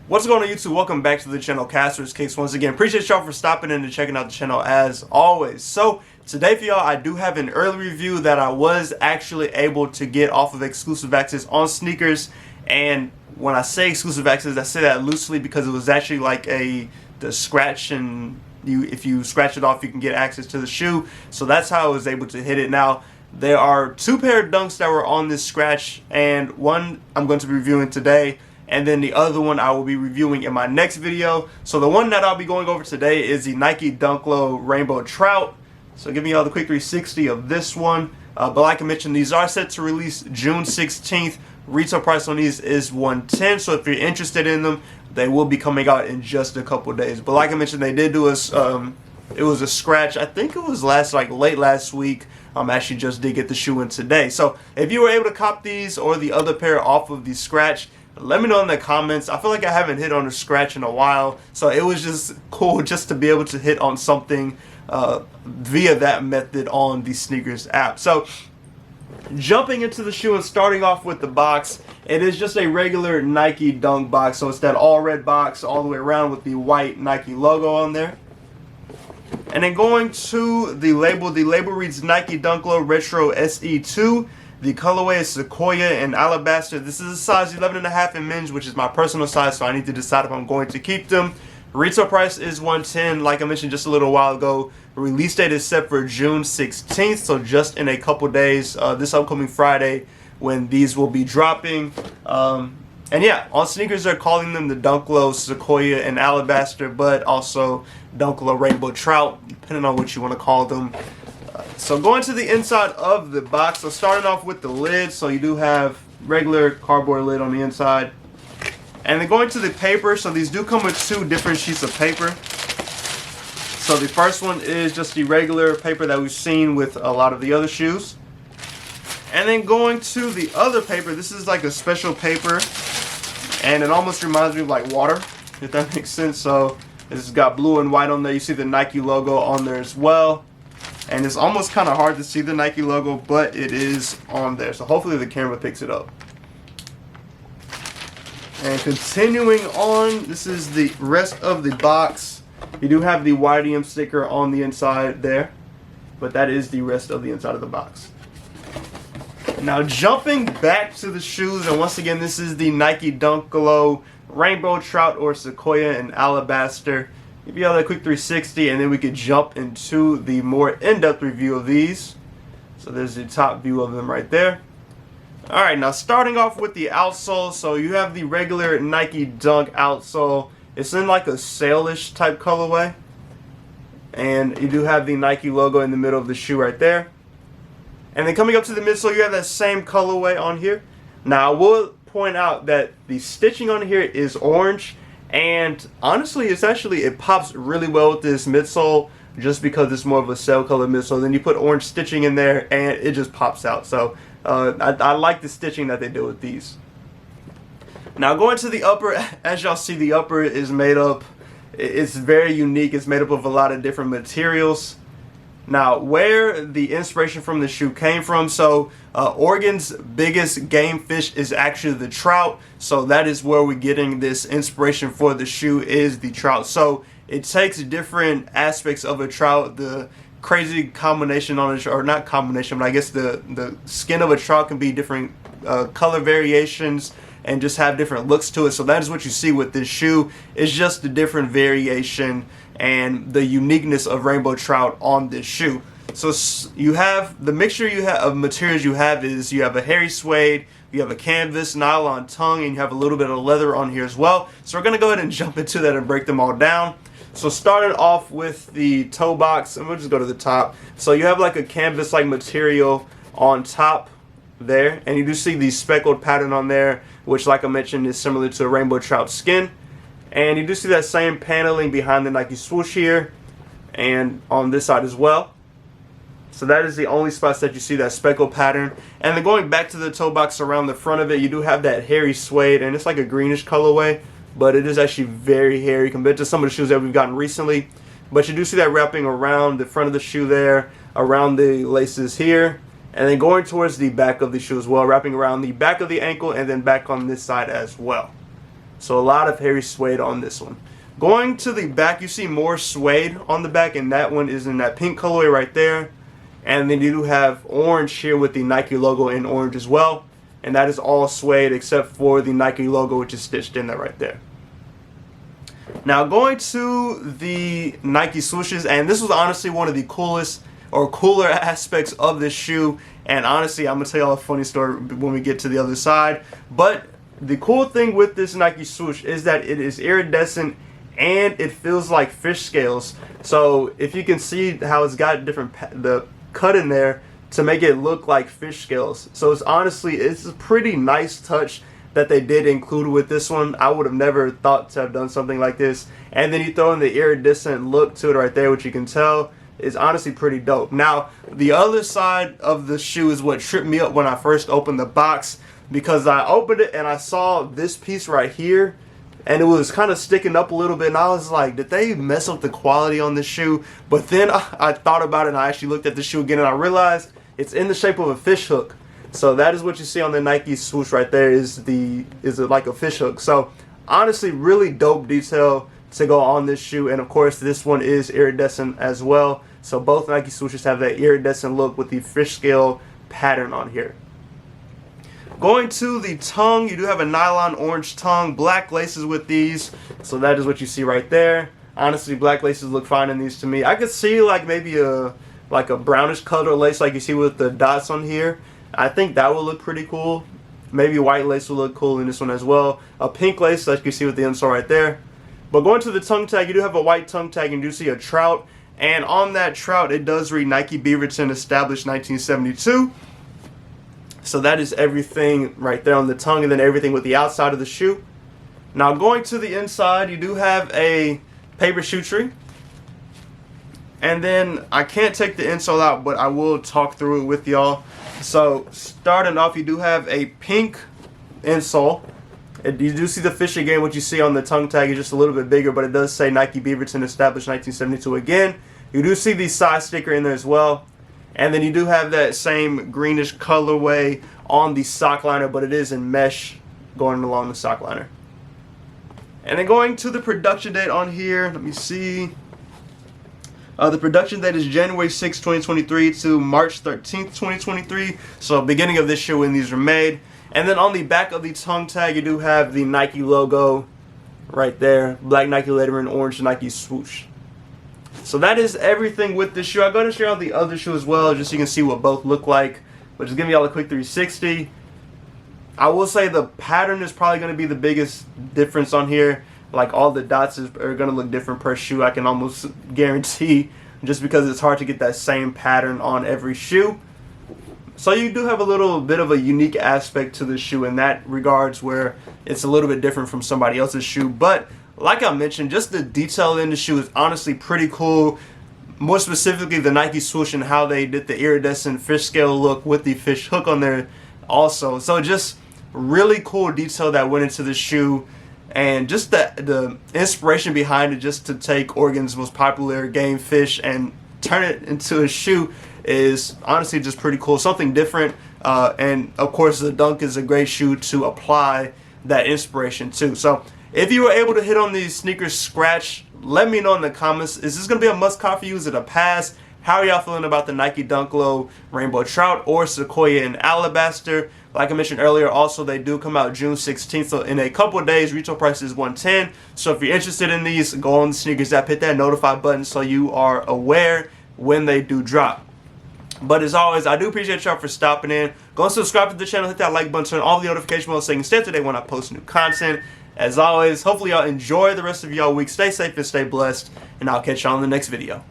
What's going on YouTube? Welcome back to the channel Caster's Kicks once again. Appreciate y'all for stopping in and checking out the channel as always. So today for y'all, I do have an early review that I was actually able to get off of exclusive access on sneakers. And when I say exclusive access, I say that loosely because it was actually like the scratch, and if you scratch it off, you can get access to the shoe. So that's how I was able to hit it. Now, there are two pair of dunks that were on this scratch, and one I'm going to be reviewing today, and then the other one I will be reviewing in my next video. So the one that I'll be going over today is the Nike Dunk Low Rainbow Trout. So giving y'all the quick 360 of this one. But like I mentioned, these are set to release June 16th. Retail price on these is $110. So if you're interested in them, they will be coming out in just a couple days. But like I mentioned, they did do a it was a scratch. I think it was late last week. Actually just did get the shoe in today. So if you were able to cop these or the other pair off of the scratch, let me know in the comments. I feel like I haven't hit on a scratch in a while, so it was just cool just to be able to hit on something via that method on the sneakers app. So jumping into the shoe and starting off with the box, it is just a regular Nike Dunk box. So it's that all red box all the way around with the white Nike logo on there. And then going to the label reads Nike Dunk Low Retro SE2. The colorway is Sequoia and Alabaster. This is a size 11.5 in men's, which is my personal size, so I need to decide if I'm going to keep them. Retail price is $110. Like I mentioned just a little while ago, release date is set for June 16th, so just in a couple days, this upcoming Friday, when these will be dropping. And yeah, on sneakers they're calling them the Dunk Low Sequoia and Alabaster, but also Dunk Low Rainbow Trout, depending on what you want to call them. So going to the inside of the box, so starting off with the lid, so you do have regular cardboard lid on the inside. And then going to the paper, so these do come with two different sheets of paper. So the first one is just the regular paper that we've seen with a lot of the other shoes. And then going to the other paper, this is like a special paper, and it almost reminds me of like water, if that makes sense. So this has got blue and white on there. You see the Nike logo on there as well. And it's almost kind of hard to see the Nike logo, but it is on there. So hopefully the camera picks it up. And continuing on, this is the rest of the box. You do have the YDM sticker on the inside there, but that is the rest of the inside of the box. Now jumping back to the shoes, and once again, this is the Nike Dunk Low Rainbow Trout or Sequoia and Alabaster. Give you all that quick 360, and then we could jump into the more in-depth review of these. So there's the top view of them right there. Alright, now starting off with the outsole, so you have the regular Nike Dunk outsole. It's in like a sailish type colorway. And you do have the Nike logo in the middle of the shoe right there. And then coming up to the midsole, you have that same colorway on here. Now I will point out that the stitching on here is orange. And honestly, it pops really well with this midsole just because it's more of a cell color midsole. Then you put orange stitching in there and it just pops out. So I like the stitching that they do with these. Now going to the upper, as y'all see, the upper is made up, it's very unique. It's made up of a lot of different materials. Now, where the inspiration from the shoe came from, so Oregon's biggest game fish is actually the trout. So that is where we're getting this inspiration for the shoe, is the trout. So it takes different aspects of a trout, the crazy combination on it, or not combination, but I guess the skin of a trout can be different color variations and just have different looks to it. So that is what you see with this shoe. It's just the different variation and the uniqueness of Rainbow Trout on this shoe. So you have the mixture of materials you have is you have a hairy suede, you have a canvas, nylon tongue, and you have a little bit of leather on here as well. So we're going to go ahead and jump into that and break them all down. So starting off with the toe box, and we'll just go to the top. So you have like a canvas like material on top there, and you do see the speckled pattern on there, which like I mentioned is similar to a Rainbow Trout skin. And you do see that same paneling behind the Nike swoosh here and on this side as well. So that is the only spots that you see that speckle pattern. And then going back to the toe box around the front of it, you do have that hairy suede, and it's like a greenish colorway, but it is actually very hairy compared to some of the shoes that we've gotten recently. But you do see that wrapping around the front of the shoe there, around the laces here, and then going towards the back of the shoe as well, wrapping around the back of the ankle and then back on this side as well. So a lot of hairy suede on this one. Going to the back, you see more suede on the back, and that one is in that pink colorway right there. And then you do have orange here with the Nike logo in orange as well. And that is all suede except for the Nike logo, which is stitched in there right there. Now going to the Nike swooshes, and this was honestly one of the coolest or cooler aspects of this shoe. And honestly, I'm going to tell y'all a funny story when we get to the other side. But the cool thing with this Nike swoosh is that it is iridescent and it feels like fish scales. So if you can see how it's got different the cut in there to make it look like fish scales. So it's a pretty nice touch that they did include with this one. I would have never thought to have done something like this. And then you throw in the iridescent look to it right there, which you can tell is honestly pretty dope. Now, the other side of the shoe is what tripped me up when I first opened the box, because I opened it and I saw this piece right here and it was kind of sticking up a little bit, and I was like, did they mess up the quality on this shoe? But then I thought about it and I actually looked at the shoe again and I realized it's in the shape of a fish hook. So that is what you see on the Nike swoosh right there, is like a fish hook. So honestly, really dope detail to go on this shoe. And of course, this one is iridescent as well. So both Nike swooshes have that iridescent look with the fish scale pattern on here. Going to the tongue, you do have a nylon orange tongue, black laces with these. So that is what you see right there. Honestly, black laces look fine in these to me. I could see like maybe a brownish color lace like you see with the dots on here. I think that would look pretty cool. Maybe white lace will look cool in this one as well. A pink lace like you see with the insole right there. But going to the tongue tag, you do have a white tongue tag and you do see a Trout. And on that Trout, it does read Nike Beaverton, established 1972. So that is everything right there on the tongue, and then everything with the outside of the shoe. Now going to the inside, you do have a paper shoe tree. And then I can't take the insole out, but I will talk through it with y'all. So starting off, you do have a pink insole. You do see the fish again. What you see on the tongue tag is just a little bit bigger, but it does say Nike Beaverton, established 1972 again. You do see the size sticker in there as well. And then you do have that same greenish colorway on the sock liner, but it is in mesh going along the sock liner. And then going to the production date on here, let me see. The production date is January 6, 2023 to March 13th, 2023. So beginning of this year when these were made. And then on the back of the tongue tag, you do have the Nike logo right there. Black Nike lettering, orange Nike swoosh. So that is everything with this shoe. I'm going to show you the other shoe as well, just so you can see what both look like. But just giving y'all a quick 360. I will say the pattern is probably going to be the biggest difference on here. Like all the dots are going to look different per shoe, I can almost guarantee, just because it's hard to get that same pattern on every shoe. So you do have a little bit of a unique aspect to the shoe in that regards, where it's a little bit different from somebody else's shoe. But like I mentioned, just the detail in the shoe is honestly pretty cool. More specifically, the Nike swoosh and how they did the iridescent fish scale look with the fish hook on there also. So just really cool detail that went into the shoe. And just the inspiration behind it, just to take Oregon's most popular game, fish, and turn it into a shoe, is honestly just pretty cool. Something different. And of course, the Dunk is a great shoe to apply that inspiration to. So if you were able to hit on these sneakers scratch, let me know in the comments. Is this going to be a must-cop for you? Is it a pass? How are y'all feeling about the Nike Dunk Low Rainbow Trout or Sequoia and Alabaster? Like I mentioned earlier, also they do come out June 16th, so in a couple of days, retail price is $110. So if you're interested in these, go on the Sneakers app, hit that notify button so you are aware when they do drop. But as always, I do appreciate y'all for stopping in. Go and subscribe to the channel, hit that like button, turn on all the notification bells so you can stay up to date when I post new content. As always, hopefully y'all enjoy the rest of y'all week. Stay safe and stay blessed, and I'll catch y'all in the next video.